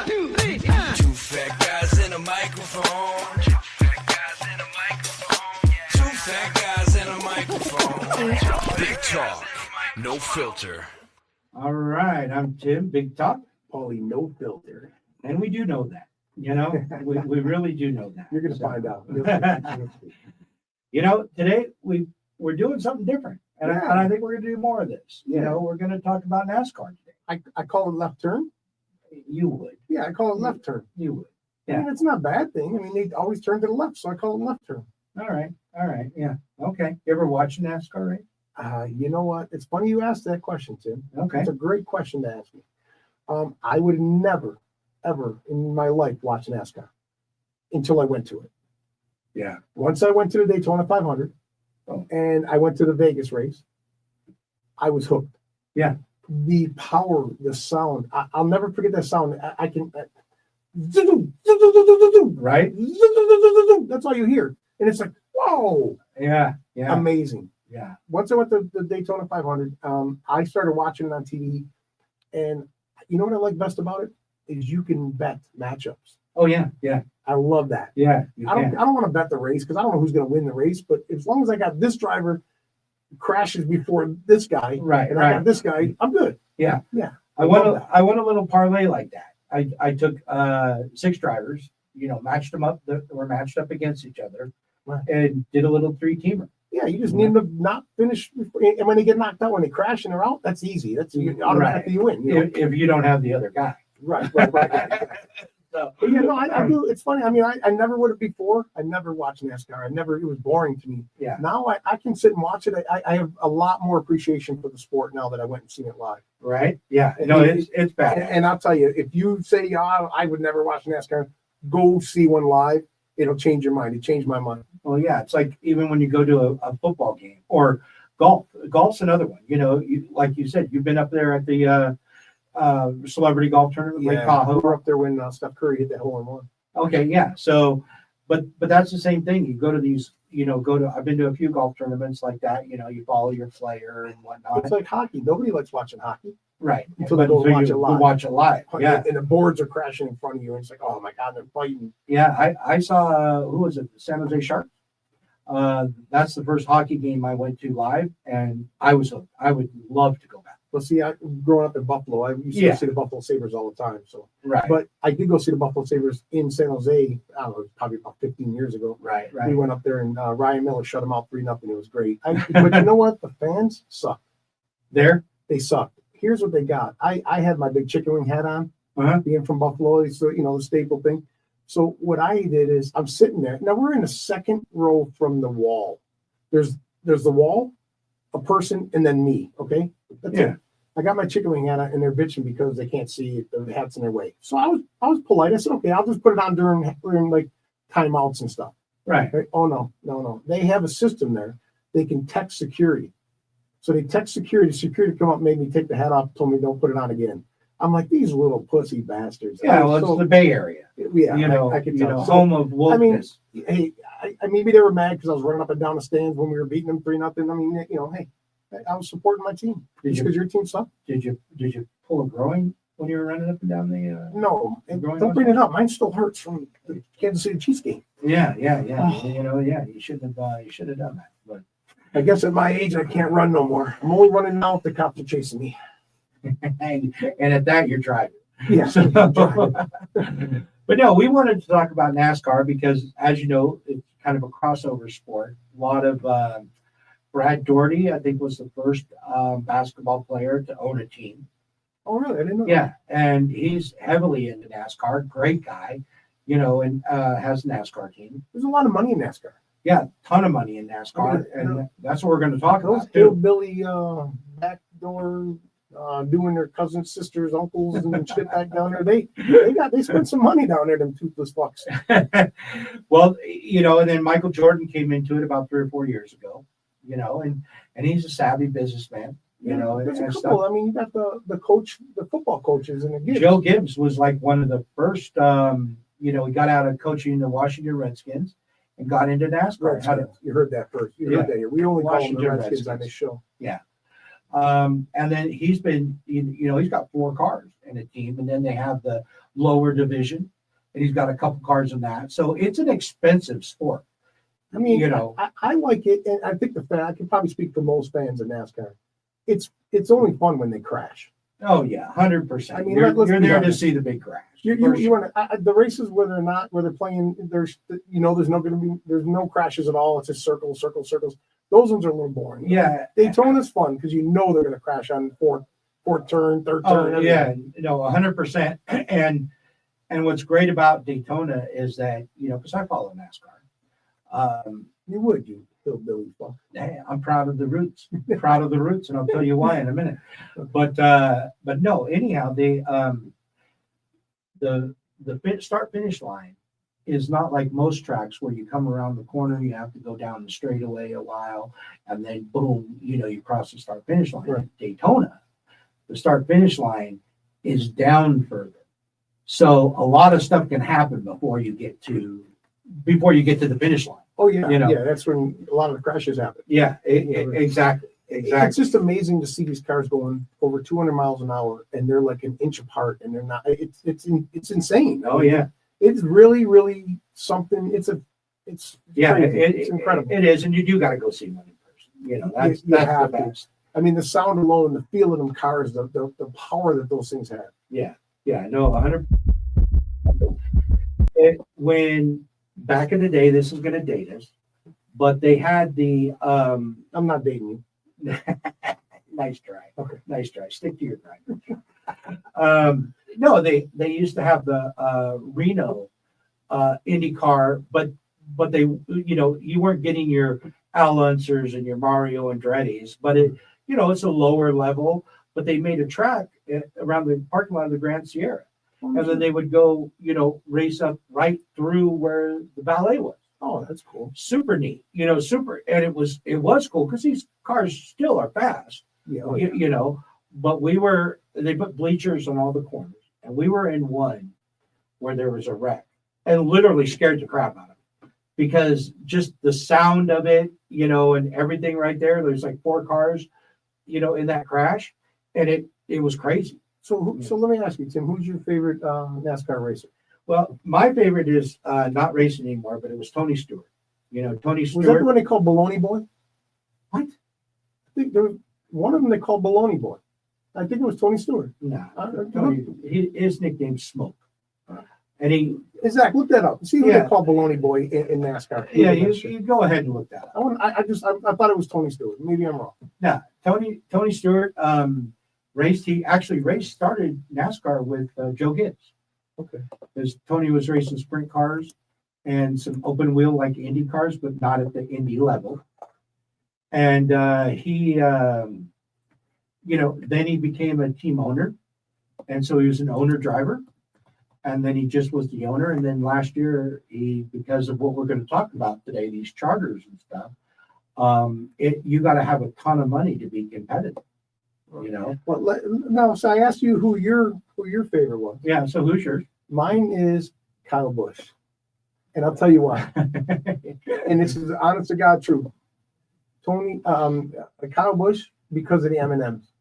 2, 3, Two fat guys in a microphone. Two fat guys in a microphone. Big talk, no filter. All right, I'm Tim, Big Talk, Paulie, no filter. And we do know that, we really do know that. You're going to find out. Today we're doing something different. And I think we're going to do more of this. We're going to talk about NASCAR today. I call it left turn. You would. Yeah, I call it left turn. You would. Yeah. I mean, it's not a bad thing. I mean, they always turn to the left, so I call it left turn. All right. Yeah. Okay. You ever watch NASCAR race? You know what? It's funny you asked that question, Tim. Okay. It's a great question to ask me. I would never, ever in my life watch NASCAR until I went to it. Yeah. Once I went to the Daytona 500 and I went to the Vegas race, I was hooked. Yeah. The power, the sound. I'll never forget that sound. I can. Right? That's all you hear. And it's like, whoa. Yeah. Amazing. Yeah. Once I went to the Daytona 500, I started watching it on TV. And you know what I like best about it? Is you can bet matchups. Oh, yeah. I love that. Yeah. I don't want to bet the race because I don't know who's going to win the race. But as long as I got this driver crashes before this guy, right, I got this guy, I'm good. Yeah. I won a little parlay like that. I took 6 drivers, matched them up. They were matched up against each other, and did a little 3-teamer. Yeah, you just need them to not finish. And when they get knocked out, when they crash and they're out, that's easy. That's automatically you win. If you don't have the other guy. Right. So, I do. It's funny. I mean, I never would have before. I never watched NASCAR. It was boring to me. Yeah. Now I can sit and watch it. I have a lot more appreciation for the sport now that I went and seen it live. Right. Yeah. It's bad. And I'll tell you, if you say, I would never watch NASCAR, go see one live. It'll change your mind. It changed my mind. Well, yeah. It's like even when you go to a football game or golf. Golf's another one. Like you said, you've been up there at the celebrity golf tournament, Lake Tahoe. We were up there when Steph Curry hit that hole in one. Okay, yeah. So, but that's the same thing. You go to these, I've been to a few golf tournaments like that. You follow your player and whatnot. It's like hockey. Nobody likes watching hockey. Right. Until they go watch it live. Watch it live. Yeah. And the boards are crashing in front of you. And it's like, oh my God, they're fighting. Yeah. I saw, who was it? San Jose Sharks. That's the first hockey game I went to live, and I was hooked. I would love to go back. Well, see, growing up in Buffalo, I used to see the Buffalo Sabres all the time. So, right. But I did go see the Buffalo Sabres in San Jose. I don't know, probably about 15 years ago. Right. We went up there, and Ryan Miller shut them out 3-0. It was great. But you know what? The fans suck. They suck. Here's what they got. I had my big chicken wing hat on, being from Buffalo. It's the staple thing. So what I did is I'm sitting there. Now we're in the second row from the wall. There's the wall, a person, and then me. Okay. That's it. I got my chicken wing hat on, and they're bitching because they can't see the hat's in their way. So I was polite. I said, okay, I'll just put it on during like timeouts and stuff. Right. Oh no. They have a system there. They can text security. So they text security. Security come up, made me take the hat off, told me don't put it on again. I'm like, these little pussy bastards. Yeah, well, it's the Bay Area. Yeah, I could tell. Home of wokeness. I mean, hey, maybe they were mad because I was running up and down the stands when we were beating them 3-0. I mean, hey, I was supporting my team. Because your team sucked. Did you pull a groin when you were running up and down the? No, don't bring it up. Mine still hurts from the Kansas City Chiefs game. Yeah. You should have done that. But I guess at my age, I can't run no more. I'm only running now if the cops are chasing me. and at that, you're driving. Yeah. So, but no, we wanted to talk about NASCAR because, as you know, it's kind of a crossover sport. A lot of Brad Doherty, I think, was the first basketball player to own a team. Oh, really? I didn't know. Yeah, and he's heavily into NASCAR. Great guy, and has a NASCAR team. There's a lot of money in NASCAR. Yeah, ton of money in NASCAR, and that's what we're going to talk those about. hillbilly backdoor doing their cousins, sisters, uncles, and shit back down there. They spent some money down there, them toothless fucks. Well, and then Michael Jordan came into it about 3 or 4 years ago, and he's a savvy businessman. There's a couple. I mean, you got the coach, the football coaches, and the Gibbs. Joe Gibbs was like one of the first. He got out of coaching the Washington Redskins and got into NASCAR. You heard that first. You heard that here. We only call them the Redskins on this show. Yeah. And then he's been, he's got 4 cars in a team, and then they have the lower division, and he's got a couple cars in that. So it's an expensive sport. I mean, I like it, and I think I can probably speak for most fans of NASCAR. It's only fun when they crash. Oh yeah, 100%. I mean, you're there to honest. see the big crash. You want to the races where they're playing. There's there's no crashes at all. It's just circles. Those ones are a little boring. Yeah, Daytona's fun because they're going to crash on fourth turn, third turn. Oh yeah, 100%. And what's great about Daytona is that because I follow NASCAR. You hillbilly fuck. Hey, I'm proud of the roots. Proud of the roots, and I'll tell you why in a minute. But no. Anyhow, the start finish line is not like most tracks where you come around the corner, you have to go down the straightaway a while, and then boom, you cross the start finish line. Right. At Daytona, the start finish line is down further, so a lot of stuff can happen before you get to the finish line. Oh yeah, yeah. That's when a lot of the crashes happen. Yeah, exactly. It's just amazing to see these cars going over 200 miles an hour, and they're like an inch apart, and they're not. It's insane. Oh yeah, it's really something. It's crazy. It's incredible. It is, and you do got to go see one in person. That's the best. I mean, the sound alone, the feel of them cars, the power that those things have. Yeah, no, 100. When back in the day, this is going to date us, but they had the. I'm not dating you. Nice try. Okay. Nice try. Stick to your grind. No, they used to have the Reno IndyCar, but they you weren't getting your Al Unsers and your Mario Andretti's, but it's a lower level. But they made a track around the parking lot of the Grand Sierra, and then they would go race up right through where the ballet was. Oh, that's cool. Super neat, super, and it was cool because these cars still are fast, But they put bleachers on all the corners, and we were in one where there was a wreck, and literally scared the crap out of me because just the sound of it, and everything right there. There's like 4 cars, in that crash, and it was crazy. So let me ask you, Tim, who's your favorite NASCAR racer? Well, my favorite is not racing anymore, but it was Tony Stewart. Tony Stewart. Was that the one they called Baloney Boy? What? I think there was one of them they called Baloney Boy. I think it was Tony Stewart. No, his nickname's Smoke. And Zach, look that up. See who they call Baloney Boy in NASCAR. Yeah, you go ahead and look that up. I thought it was Tony Stewart. Maybe I'm wrong. No, Tony Stewart raced. He actually started NASCAR with Joe Gibbs. Okay. Because Tony was racing sprint cars and some open wheel like Indy cars, but not at the Indy level. And he, then he became a team owner. And so he was an owner driver. And then he just was the owner. And then last year, because of what we're going to talk about today, these charters and stuff, you got to have a ton of money to be competitive. Well, no. So I asked you who your favorite was. Yeah. So who's yours? Mine is Kyle Busch, and I'll tell you why. And this is honest to God truth. Kyle Busch because of the M&Ms.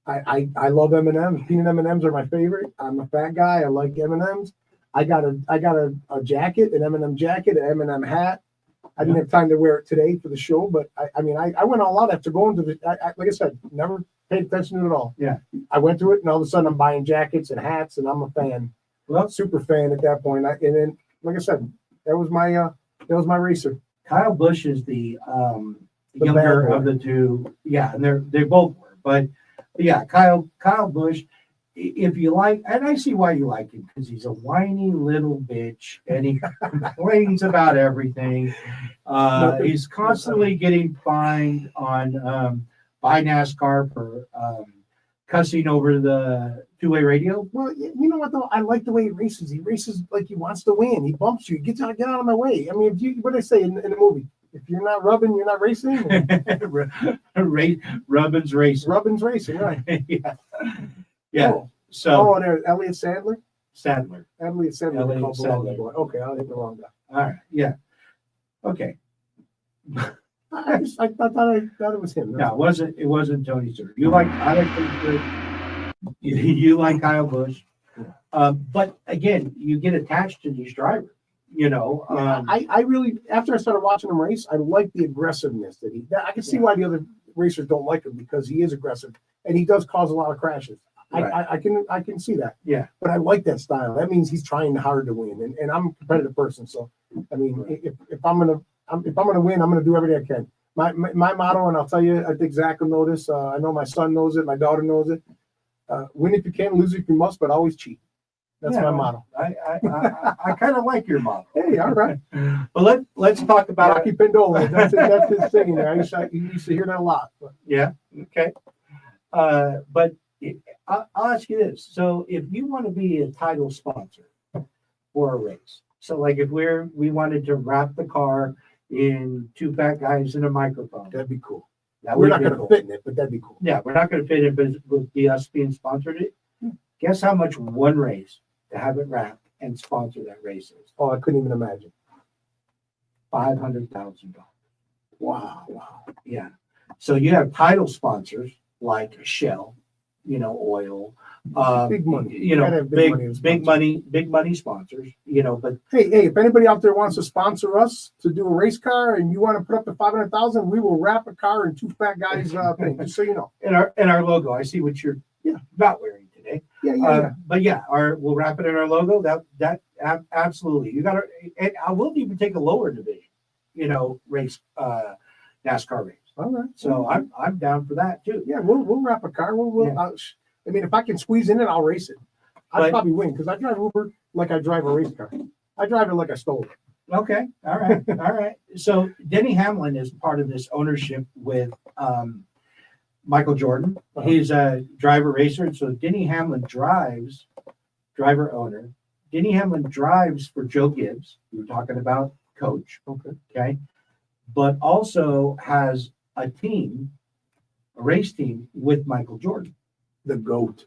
I love M&Ms. Peanut M&Ms are my favorite. I'm a fat guy. I like M&Ms. I got a jacket, an M&M jacket, an M&M hat. I didn't have time to wear it today for the show, but I went all out after going to like I said, never paid attention to it at all. Yeah. I went to it, and all of a sudden I'm buying jackets and hats, and I'm a fan. Well, super fan at that point. And then, like I said, that was my racer. Kyle Busch is the younger of the two. Yeah, and they both were. But yeah, Kyle Busch. If you like, and I see why you like him, because he's a whiny little bitch and he complains about everything. He's constantly getting fined on by NASCAR for cussing over the two-way radio. Well, you know what though? I like the way he races. He races like he wants to win. He bumps you. Get out of my way. I mean, what do they say in the movie? If you're not rubbing, you're not racing. Rubbin's racing. Rubbin's racing, right? Yeah. Yeah. And there's Elliott Sadler. Elliott Sadler. Okay, I'll hit the wrong guy. All right. Yeah. Okay. I thought it was him. No, it wasn't Tony Stewart. I like Tony Stewart. You like Kyle Busch. But again, you get attached to these drivers. I really, after I started watching him race, I like the aggressiveness that I can see why the other racers don't like him, because he is aggressive and he does cause a lot of crashes. Right. I can see that. Yeah. But I like that style. That means he's trying hard to win, and I'm a competitive person. So I mean, if I'm gonna win, I'm gonna do everything I can. My motto, and I'll tell you, I think Zach will know this. I know my son knows it. My daughter knows it. Win if you can, lose if you must, but always cheat. That's my motto. I kind of like your motto. Hey, all right. But let's talk about Rocky Pendola. That's his thing. You used to hear that a lot. But. Yeah. Okay. But I'll ask you this. So if you want to be a title sponsor for a race, so like if we wanted to wrap the car in two fat guys in a microphone, that'd be cool. We're not going to fit in it, but that'd be cool. Yeah, we're not going to fit in, but it would be us being sponsored it. Guess how much one race to have it wrapped and sponsor that race is? Oh, I couldn't even imagine. $500,000. Wow. Yeah. So you have title sponsors like Shell, oil, big money. big money sponsors, but hey, if anybody out there wants to sponsor us to do a race car and you want to put up to 500,000, we will wrap a car in two fat guys thing, just so you know. And our logo, I see what you're not wearing today. Yeah. But we'll wrap it in our logo. That absolutely. You gotta, and I will even take a lower division, race, NASCAR race. All right. So I'm down for that too. Yeah, we'll wrap a car. I mean, if I can squeeze in it, I'll race it. I'd probably win because I drive Uber like I drive a race car. I drive it like I stole it. Okay. All right. So Denny Hamlin is part of this ownership with Michael Jordan. He's a driver racer. And so Denny Hamlin driver owner. Denny Hamlin drives for Joe Gibbs. We were talking about coach. Okay. But also has a race team with Michael Jordan. The GOAT.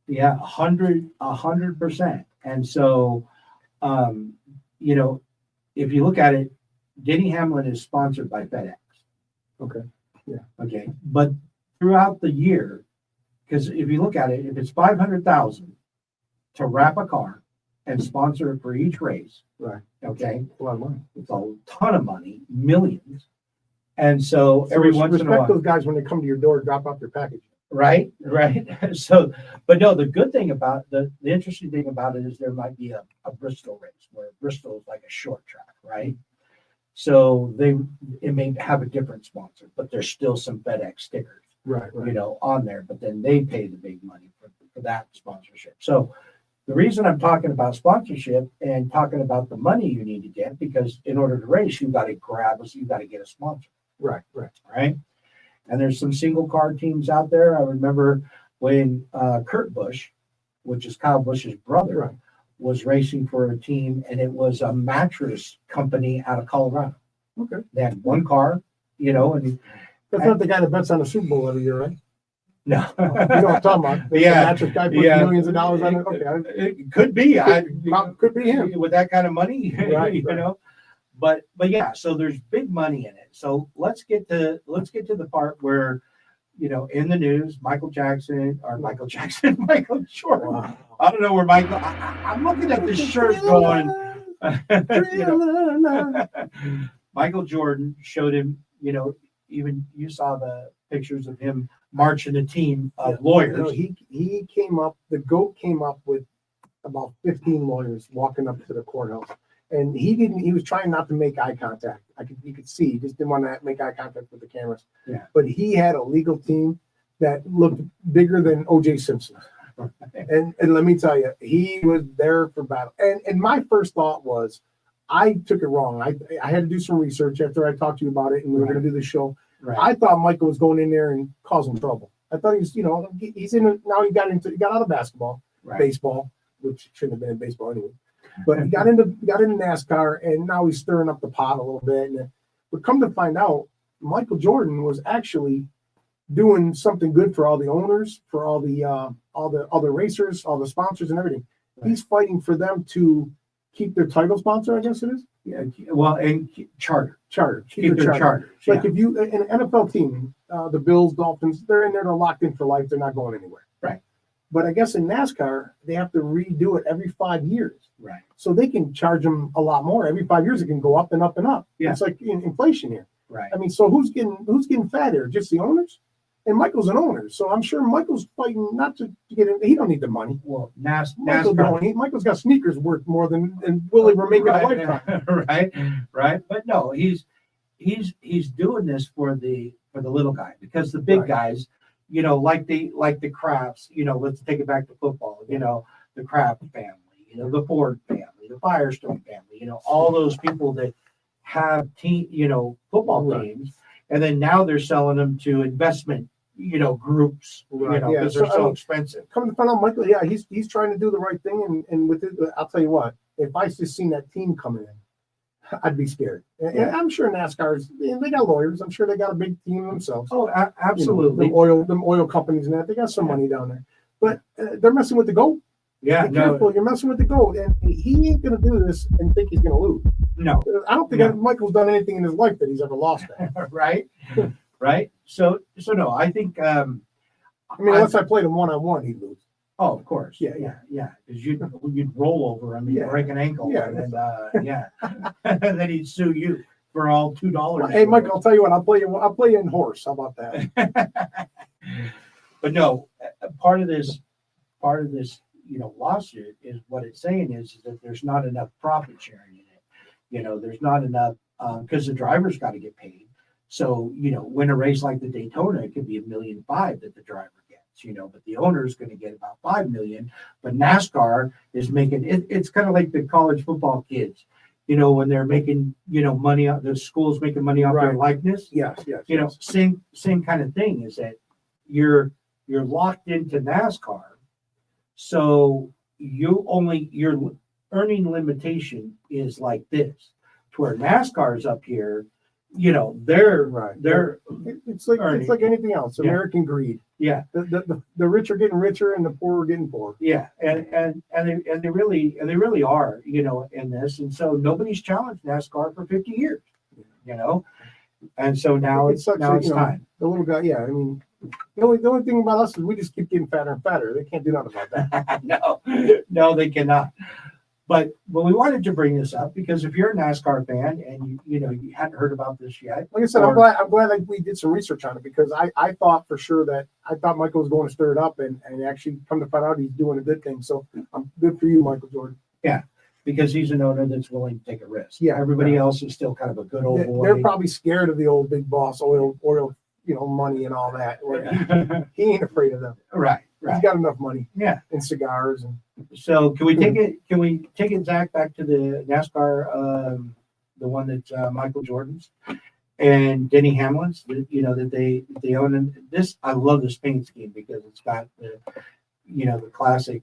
Yeah, 100%. And so, if you look at it, Denny Hamlin is sponsored by FedEx. Okay. Yeah. Okay. But throughout the year, because if you look at it, if it's 500,000 to wrap a car and sponsor it for each race, right? Okay, a lot of money. It's a ton of money, millions. And so every once in a while, respect those guys when they come to your door, drop off your package. Right. So, but no, the good thing about the interesting thing about it is there might be a Bristol race where Bristol is like a short track, right? So it may have a different sponsor, but there's still some FedEx stickers, right. On there. But then they pay the big money for that sponsorship. So the reason I'm talking about sponsorship and talking about the money you need to get, because in order to race, you got to get a sponsor. Right. And there's some single car teams out there. I remember when Kurt Busch, which is Kyle Busch's brother, was racing for a team, and it was a mattress company out of Colorado. Okay. They had one car, and that's not the guy that bets on the Super Bowl every year, right? No. You know what I'm talking about. The mattress guy puts millions of dollars on it. Okay. It could be. Could be him. With that kind of money, right. But yeah, so there's big money in it. So let's get to the part where, in the news, Michael Jordan. Wow. I don't know where Michael. I'm looking at this shirt going. Michael Jordan showed him. Even you saw the pictures of him marching a team of lawyers. He came up. The GOAT came up with about 15 lawyers walking up to the courthouse. And he was trying not to make eye contact. You could see he just didn't want to make eye contact with the cameras. Yeah. But he had a legal team that looked bigger than O.J. Simpson. And let me tell you, he was there for battle. And my first thought was, I took it wrong. I had to do some research after I talked to you about it, and we were going to do the show. Right. I thought Michael was going in there and causing trouble. I thought he's in it now. He got out of basketball, baseball, which shouldn't have been in baseball anyway. But he got into NASCAR, and now he's stirring up the pot a little bit. But come to find out, Michael Jordan was actually doing something good for all the owners, for all the racers, all the sponsors, and everything. Right. He's fighting for them to keep their title sponsor, I guess it is. Yeah, well, and charter. Keep the their charters. Like if you an NFL team, the Bills, Dolphins, they're in there, they're locked in for life. They're not going anywhere. Right. But I guess in NASCAR, they have to redo it every 5 years. Right. So they can charge them a lot more. Every 5 years, it can go up and up and up. Yeah. It's like inflation here. Right. I mean, so who's getting fat here? Just the owners? And Michael's an owner, so I'm sure Michael's fighting not to get in. He don't need the money. Well, Michael's got sneakers worth more than Will ever make in a lifetime. Right. But no, he's doing this for the little guy, because the big guys, like the Crafts, let's take it back to football, the Kraft family, the Ford family, the Firestone family, all those people that have football teams, and then now they're selling them to investment groups, because they're so expensive. Come to find out, Michael, he's trying to do the right thing, and with it, I'll tell you what, if I just seen that team coming in, I'd be scared. And I'm sure NASCAR's, they got lawyers. I'm sure they got a big team themselves. Oh, absolutely. Them oil companies and that, they got some money down there. But they're messing with the GOAT. Yeah, Be careful, you're messing with the GOAT, and he ain't going to do this and think he's going to lose. No, I don't think Michael's done anything in his life that he's ever lost at. Right. So no, I think. I mean, unless I played him one-on-one, he'd lose. Oh, of course. Yeah. Because you'd roll over him, you'd break an ankle, and and then he'd sue you for all $2. Hey, Mike, I'll tell you what, I'll play you in horse. How about that? But no, part of this, lawsuit is what it's saying is that there's not enough profit sharing in it. There's not enough because the driver's got to get paid. So, win a race like the Daytona, it could be $1.5 million that the driver gets, but the owner is going to get about $5 million. But NASCAR is making it's kind of like the college football kids, when they're making, money out, the school's making money off their likeness. Yes. Same kind of thing is that you're locked into NASCAR. So your earning limitation is like this, to where NASCAR is up here. They're it's like anything else. American greed. Yeah. The rich are getting richer and the poor are getting poorer. Yeah. And they really are, in this. And so nobody's challenged NASCAR for 50 years, and so now it's time. The little guy, I mean, the only thing about us is we just keep getting fatter and fatter. They can't do nothing about that. No, they cannot. But we wanted to bring this up because if you're a NASCAR fan and you hadn't heard about this yet, like I said, I'm glad that we did some research on it, because I thought for sure that Michael was going to stir it up, and actually come to find out he's doing a good thing. So I'm good for you, Michael Jordan. Yeah, because he's an owner that's willing to take a risk. Yeah, everybody else is still kind of a good old boy. They're probably scared of the old big boss oil, money and all that. He ain't afraid of them. Right. He's got enough money. Yeah, and cigars and. So can we take it? Can we take it, Zach, back to the NASCAR, the one that Michael Jordan's and Denny Hamlin's? That they own. And this, I love this paint scheme because it's got the classic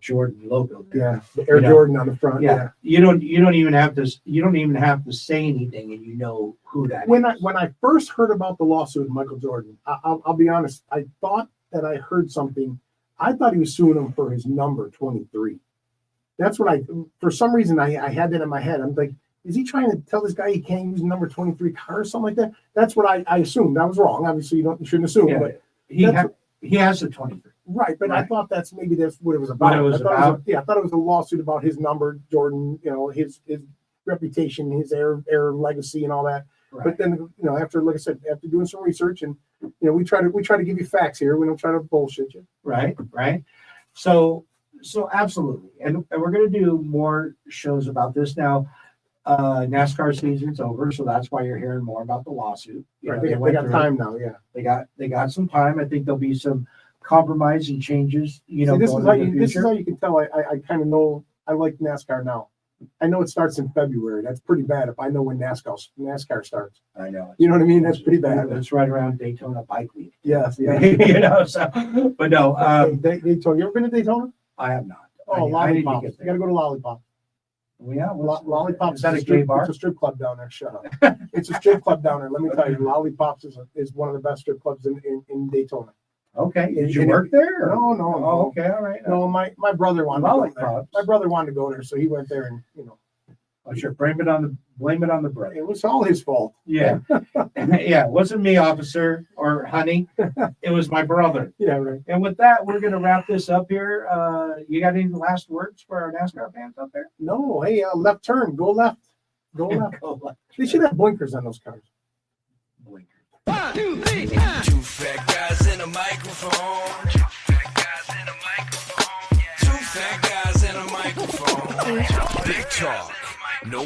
Jordan logo there. Yeah, the Air Jordan on the front. Yeah. You don't even have to say anything, and you know who that is. When I first heard about the lawsuit with Michael Jordan, I'll be honest, I thought that I heard something. I thought he was suing him for his number 23. That's what for some reason, I had that in my head. I'm like, is he trying to tell this guy he can't use number 23 car or something like that? That's what I assumed. I was wrong. Obviously, you shouldn't assume. Yeah, but he has the 23. Right, but right. I thought that's what it was about. I thought it was a lawsuit about his number, Jordan, his reputation, his air legacy and all that. Right. But then, after, like I said, after doing some research and, we try to give you facts here. We don't try to bullshit you. Right. So absolutely. And we're going to do more shows about this now. NASCAR season's over, so that's why you're hearing more about the lawsuit. Right. They got time now. Yeah. They got some time. I think there'll be some compromise and changes, See, this is how you can tell I kind of know I like NASCAR now. I know it starts in February. That's pretty bad if I know when NASCAR starts. I know. You know what I mean? That's pretty bad. It's right around Daytona Bike Week. Yes. Yeah. But no. Daytona. You ever been to Daytona? I have not. Oh, Lollipops. You got to go to Lollipop. Well, yeah. Lollipops is that a gay bar? It's a strip club down there. Shut up. It's a strip club down there. Let me tell you, Lollipops is one of the best strip clubs in Daytona. Okay. Did you work there? No. Oh, okay. All right. No, my brother wanted to go there. Lollipops. My brother wanted to go there, so he went there and Oh, sure. Blame it on the brother. It was all his fault. Yeah. Yeah. It wasn't me, officer or honey. It was my brother. Yeah, right. And with that, we're going to wrap this up here. You got any last words for our NASCAR fans out there? No, hey, left turn, go left. Go left. Go left. They should have blinkers on those cars. Blinker. 1, 2, 3, 2 fat guys in a microphone. 2 fat guys in a microphone. 2 fat guys in a microphone. Big talk.